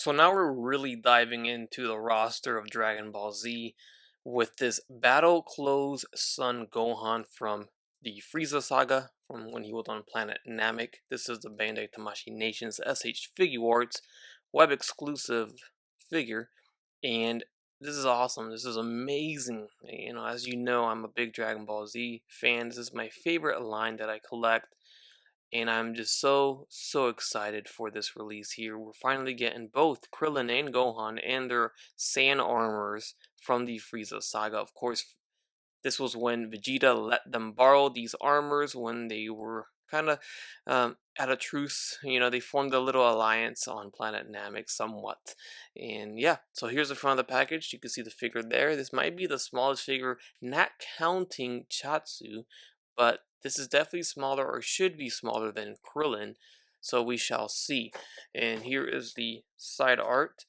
So now we're really diving into the roster of Dragon Ball Z with this Battle Close Son Gohan from the Frieza saga from when he was on planet Namek. This is the Bandai Tamashii Nation's SHFiguarts web exclusive figure, and this is awesome. This is amazing. As you know, I'm a big Dragon Ball Z fan. This is my favorite line that I collect, and I'm just so excited for this release here. We're finally getting both Krillin and Gohan and their Saiyan armors from the Frieza saga. Of course, this was when Vegeta let them borrow these armors when they were kind of at a truce. They formed a little alliance on planet Namek somewhat. And yeah, so here's the front of the package. You can see the figure there. This might be the smallest figure, not counting Chatsu, but this is definitely smaller, or should be smaller, than Krillin. So we shall see. And here is the side art.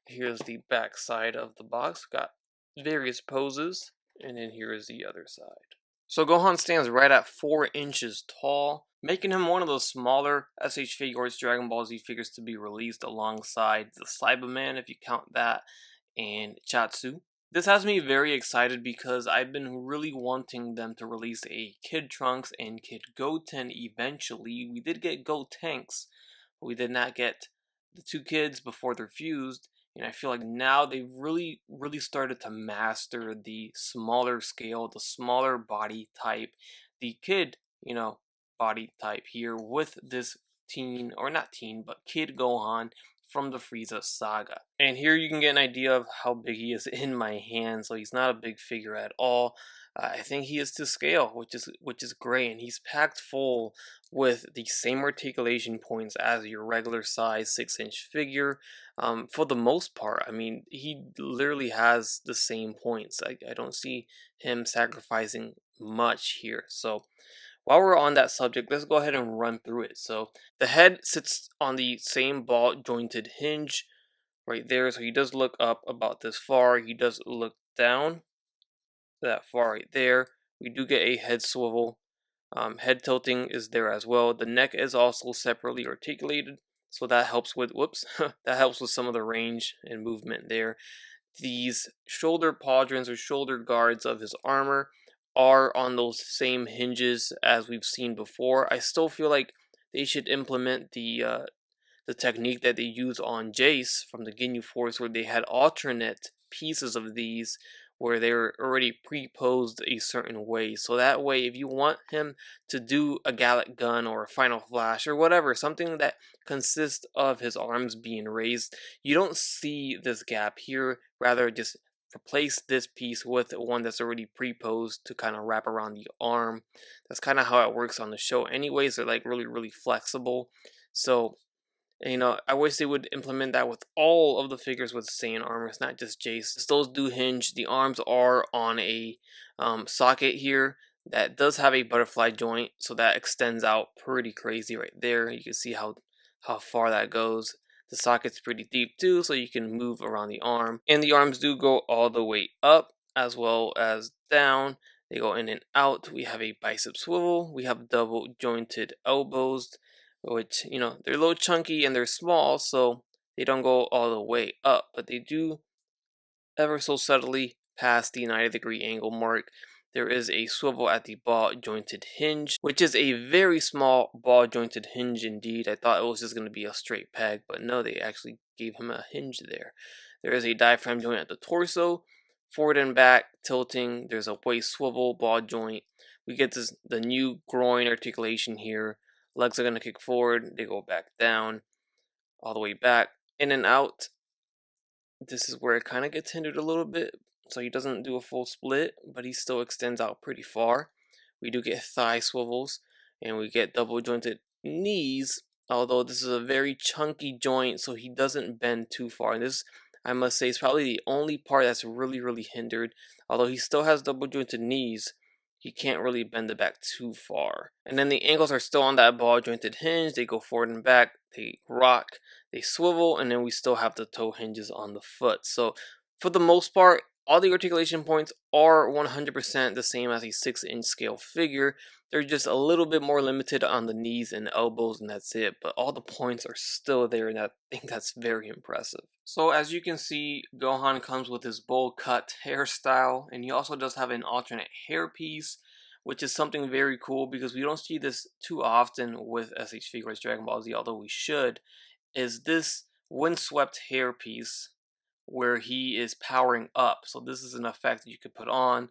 Here's the back side of the box. Got various poses. And then here is the other side. So Gohan stands right at 4 inches tall, making him one of the smaller SHFiguarts Dragon Ball Z figures to be released, alongside the Cyberman, if you count that, and Chatsu. This has me very excited because I've been really wanting them to release a Kid Trunks and Kid Goten eventually. We did get Gotenks, but we did not get the two kids before they're fused. And I feel like now they've really started to master the smaller scale, the smaller body type, the kid, body type here with this teen, or not teen, but Kid Gohan from the Frieza saga. And here you can get an idea of how big he is in my hand. So he's not a big figure at all. I think he is to scale, which is great, and he's packed full with the same articulation points as your regular size 6-inch figure. For the most part, I mean, he literally has the same points. I don't see him sacrificing much here. So while we're on that subject, let's go ahead and run through it. So the head sits on the same ball jointed hinge right there. So he does look up about this far. He does look down that far right there. We do get a head swivel. Head tilting is there as well. The neck is also separately articulated, so that helps with that helps with some of the range and movement there. These shoulder pauldrons, or shoulder guards, of his armor are on those same hinges as we've seen before. I still feel like they should implement the technique that they use on Jace from the Ginyu Force, where they had alternate pieces of these where they're already pre-posed a certain way. So that way, if you want him to do a Gallic Gun or a Final Flash or whatever, something that consists of his arms being raised, you don't see this gap here. Rather, just replace this piece with one that's already pre-posed to kind of wrap around the arm. That's kind of how it works on the show anyways. They're like really flexible. So I wish they would implement that with all of the figures with Saiyan armors, not just Jace. Those do hinge. The arms are on a socket here that does have a butterfly joint, so that extends out pretty crazy right there. You can see how far that goes. The socket's pretty deep too, so you can move around the arm. And the arms do go all the way up as well as down. They go in and out. We have a bicep swivel. We have double jointed elbows, which, they're a little chunky and they're small, so they don't go all the way up, but they do ever so subtly pass the 90-degree angle mark. There is a swivel at the ball jointed hinge, which is a very small ball jointed hinge indeed. I thought it was just going to be a straight peg, but no, they actually gave him a hinge there. There is a diaphragm joint at the torso, forward and back tilting. There's a waist swivel ball joint. We get the new groin articulation here. Legs are going to kick forward, they go back down, all the way back, in and out. This is where it kind of gets hindered a little bit, so he doesn't do a full split, but he still extends out pretty far. We do get thigh swivels, and we get double jointed knees, although this is a very chunky joint, so he doesn't bend too far. And this, I must say, is probably the only part that's really hindered. Although he still has double jointed knees, he can't really bend it back too far. And then the ankles are still on that ball jointed hinge. They go forward and back, they rock, they swivel, and then we still have the toe hinges on the foot. So for the most part, All the articulation points are 100% the same as a 6-inch scale figure. They're just a little bit more limited on the knees and elbows, and that's it. But all the points are still there, and I think that's very impressive. So as you can see, Gohan comes with his bowl cut hairstyle, and he also does have an alternate hairpiece, which is something very cool because we don't see this too often with SHFiguarts Dragon Ball Z, although we should, is this windswept hairpiece where he is powering up. So this is an effect that you could put on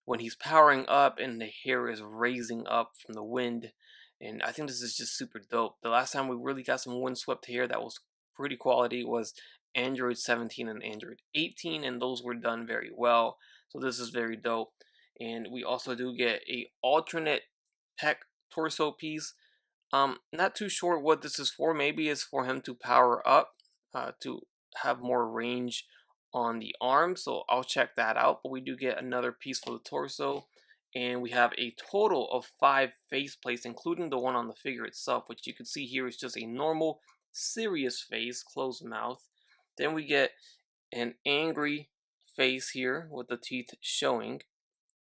when he's powering up and the hair is raising up from the wind. And I think this is just super dope. The last time we really got some windswept hair that was pretty quality was Android 17 and Android 18, and those were done very well. So this is very dope. And we also do get a alternate pec torso piece. Not too sure what this is for. Maybe it's for him to power up, to have more range on the arm. So I'll check that out. But we do get another piece for the torso, and we have a total of 5 face plates, including the one on the figure itself, which you can see here is just a normal, serious face, closed mouth. Then we get an angry face here with the teeth showing.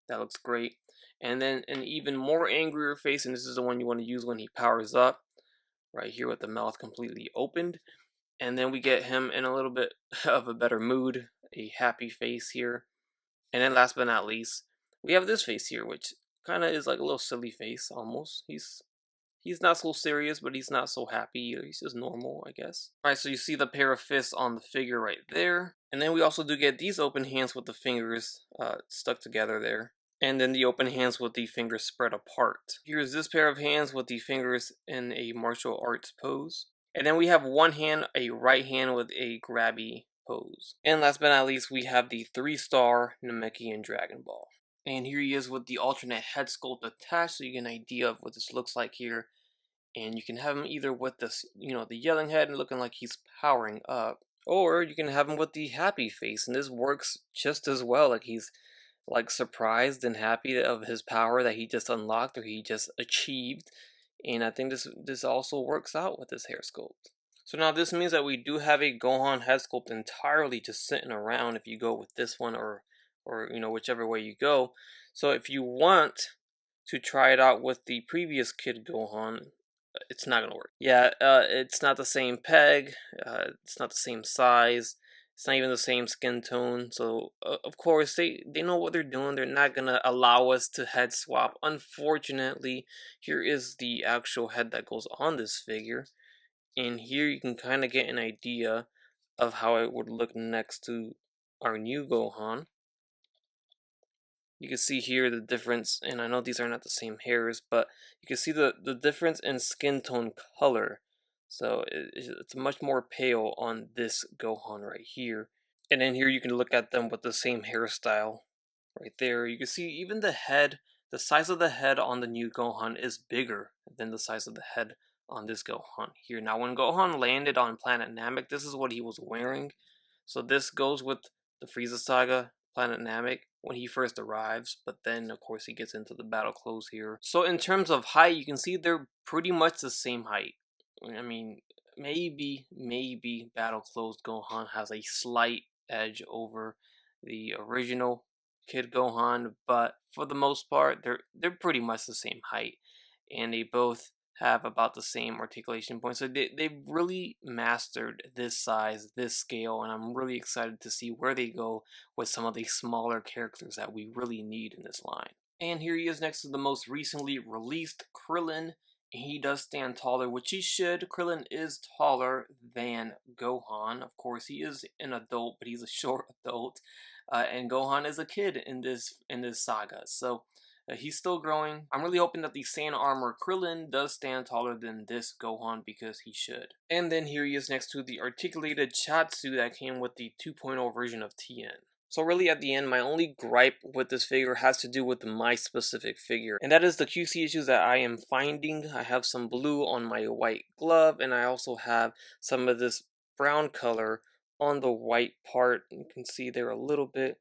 That looks great. And then an even more angrier face, and this is the one you want to use when he powers up, right here with the mouth completely opened. And then we get him in a little bit of a better mood, a happy face here. And then last but not least, we have this face here, which kind of is like a little silly face almost. He's not so serious, but he's not so happy either. He's just normal, I guess. Alright, so you see the pair of fists on the figure right there. And then we also do get these open hands with the fingers stuck together there. And then the open hands with the fingers spread apart. Here's this pair of hands with the fingers in a martial arts pose. And then we have one hand, a right hand with a grabby pose. And last but not least, we have the 3-star Namekian Dragon Ball. And here he is with the alternate head sculpt attached, so you get an idea of what this looks like here. And you can have him either with this, the yelling head and looking like he's powering up, or you can have him with the happy face, and this works just as well. Like he's like surprised and happy of his power that he just unlocked or he just achieved. And I think this also works out with this hair sculpt. So now this means that we do have a Gohan head sculpt entirely just sitting around if you go with this one or whichever way you go. So if you want to try it out with the previous Kid Gohan, it's not gonna work. Yeah, it's not the same peg, it's not the same size, it's not even the same skin tone. So of course they know what they're doing. They're not gonna allow us to head swap. Unfortunately, here is the actual head that goes on this figure, and here you can kind of get an idea of how it would look next to our new Gohan. You can see here the difference, and I know these are not the same hairs, but you can see the difference in skin tone color. So it's much more pale on this Gohan right here. And then here you can look at them with the same hairstyle right there. You can see even the head, the size of the head on the new Gohan is bigger than the size of the head on this Gohan here. Now when Gohan landed on planet Namek, this is what he was wearing. So this goes with the Frieza Saga, Planet Namek, when he first arrives, but then of course he gets into the battle clothes here. So in terms of height, you can see they're pretty much the same height. I mean, maybe battle clothes Gohan has a slight edge over the original Kid Gohan, but for the most part, they're pretty much the same height, and they both have about the same articulation points. So they've really mastered this size, this scale, and I'm really excited to see where they go with some of the smaller characters that we really need in this line. And here he is next to the most recently released Krillin. He does stand taller, which he should. Krillin is taller than Gohan. Of course, he is an adult, but he's a short adult. And Gohan is a kid in this saga. So he's still growing. I'm really hoping that the Saiyan Armor Krillin does stand taller than this Gohan because he should. And then here he is next to the articulated Chatsu that came with the 2.0 version of Tien. So really at the end, my only gripe with this figure has to do with my specific figure. And that is the QC issues that I am finding. I have some blue on my white glove, and I also have some of this brown color on the white part. You can see there a little bit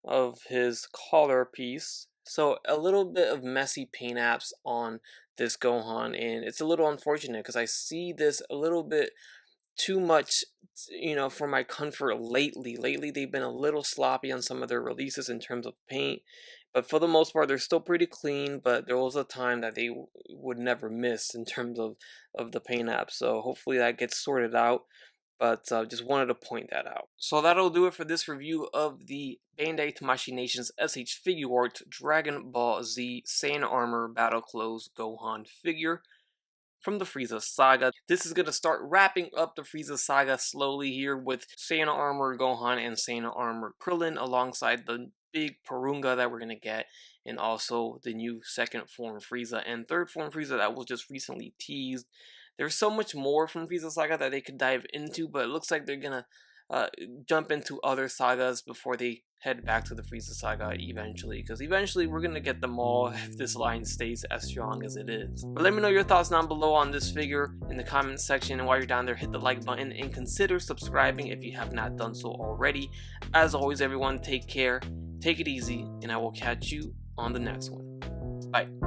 of his collar piece. So a little bit of messy paint apps on this Gohan, and it's a little unfortunate because I see this a little bit too much, for my comfort lately. Lately, they've been a little sloppy on some of their releases in terms of paint, but for the most part, they're still pretty clean. But there was a time that they would never miss in terms of the paint app. So hopefully that gets sorted out. But just wanted to point that out. So that'll do it for this review of the Bandai Tamashii Nations SHFiguarts Dragon Ball Z Saiyan Armor Battle Clothes Gohan figure from the Frieza Saga. This is going to start wrapping up the Frieza Saga slowly here with Saiyan Armor Gohan and Saiyan Armor Krillin alongside the big Porunga that we're going to get, and also the new second form Frieza and third form Frieza that was just recently teased. There's so much more from Frieza Saga that they could dive into, but it looks like they're going to jump into other sagas before they head back to the Frieza Saga eventually, because eventually we're gonna get them all if this line stays as strong as it is. But let me know your thoughts down below on this figure in the comments section, and while you're down there, hit the like button and consider subscribing if you have not done so already. As always, everyone, take care, take it easy, and I will catch you on the next one. Bye.